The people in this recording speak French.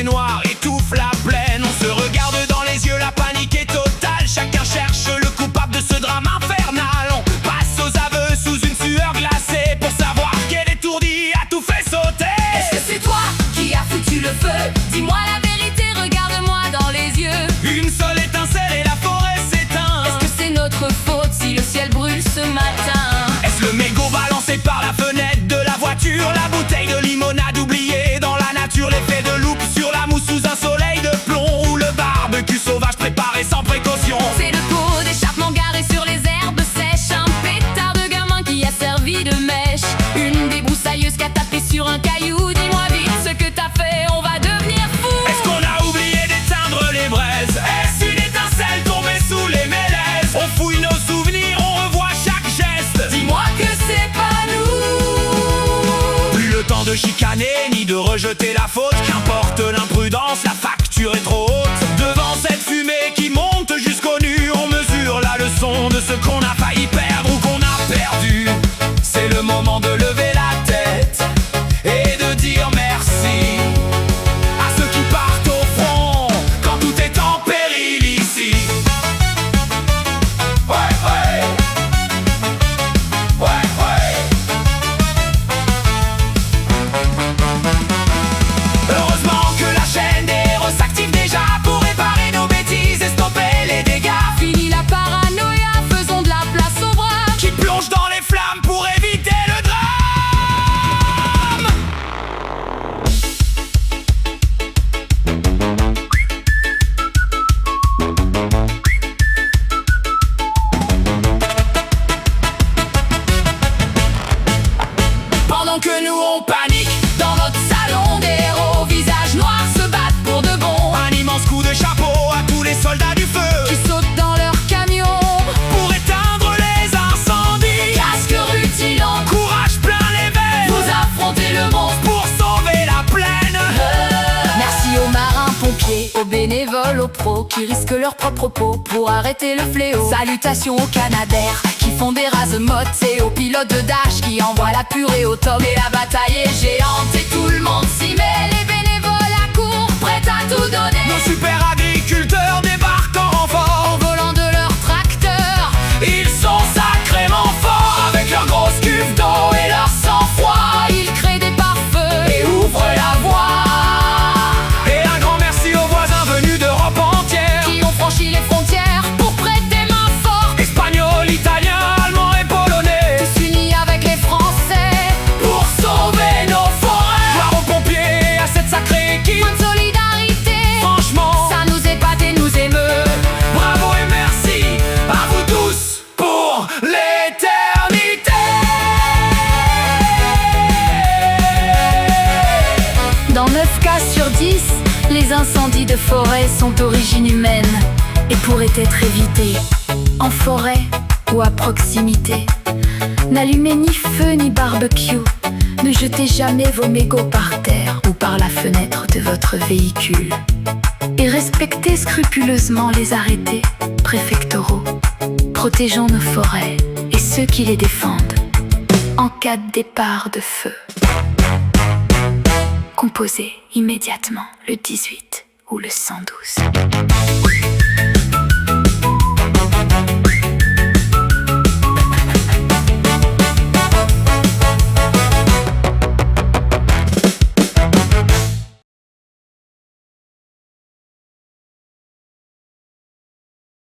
noir étouffe la plaine. On se regarde dans les yeux, la panique est totale. Chacun cherche le coupable de ce drame infernal. On passe aux aveux sous une sueur glacée pour savoir quel étourdi a tout fait sauter. Est-ce que c'est toi qui as foutu le feu? Dis-moi la vérité, regarde-moi dans les yeux. Une seule étincelle et la forêt s'éteint. Est-ce que c'est notre faute si le ciel brûle ce matin? Est-ce le mégot balancé par la fenêtre de la voiture? La bouteille de limonade oubliée dans la nature? L'effet de loupe sur la mousse sous un soleil de plomb? Ou le barbecue sauvage préparé sans précaution? C'est le pot d'échappement garé sur les herbes sèches. Un pétard de gamin qui a servi de mèche. Une débroussailleuse qui a tapé sur un caillou. Dis-moi vite ce que t'as fait, on va devenir fou. Est-ce qu'on a oublié d'éteindre les braises? Est-ce une étincelle tombée sous les mélèzes? On fouille nos souvenirs, on revoit chaque geste. Dis-moi que c'est pas nous. Plus le temps de chicaner, ni de rejeter la faute. Qu'importe l'imprudence, la facture est trop haute. Devant cette fumée qui monte jusqu'au nu, on mesure la leçon de ce qu'on a failli perdre ou qu'on a perdu. C'est le moment de lever la tête et de dire merci à ceux qui partent au front quand tout est en péril ici. Ouais, ouais. Ouais, ouais. Heureusement que la chaîne des héros s'active déjà pour réparer nos bêtises et stopper les dégâts. Fini la paranoïa, faisons de la place aux braves Qui plonge dans les flammes pour éviter le drame. Pendant que nous on panique dans notre salon, des héros au visage noir se battent pour de bon. Un immense coup de chapeau à tous les soldats du feu qui sautent dans leur camion. pour éteindre les incendies. Casque rutilant, Courage plein les veines vous affrontez le monstre. pour sauver la plaine. Merci aux marins, pompiers, aux bénévoles, aux pros qui risquent leur propre peau pour arrêter le fléau. Salutations aux canadaires qui font des rasemottes et aux pilotes de Dash qui envoient la purée au top. Et la bataille est géante et tout le monde s'y met. Les bénévoles à court, prêts à tout donner. Nos super agriculteurs débarquent en renfort. Au volant de leur tracteur, Ils sont sacrément forts avec leurs grosses cuves d'eau et leur sang-froid. ils créent des pare-feux Et ouvrent la voie. Et un grand merci aux voisins venus d'Europe entière. qui ont franchi les frontières pour prêter main forte. Espagnols, italiens, allemands et polonais. Tous unis avec les Français Pour sauver nos forêts. Gloire aux pompiers, à cette sacrée équipe. de solidarité. Franchement, Ça nous épate et nous émeut. bravo et merci à vous tous pour l'éternité. Dans 9 cas sur 10, les incendies de forêt sont d'origine humaine et pourraient être évités en forêt ou à proximité. N'allumez ni feu ni barbecue. Ne jetez jamais vos mégots par terre ou par la fenêtre de votre véhicule. Et respectez scrupuleusement les arrêtés préfectoraux. Protégeons nos forêts et ceux qui les défendent en cas de départ de feu. Composez immédiatement le 18 ou le 112.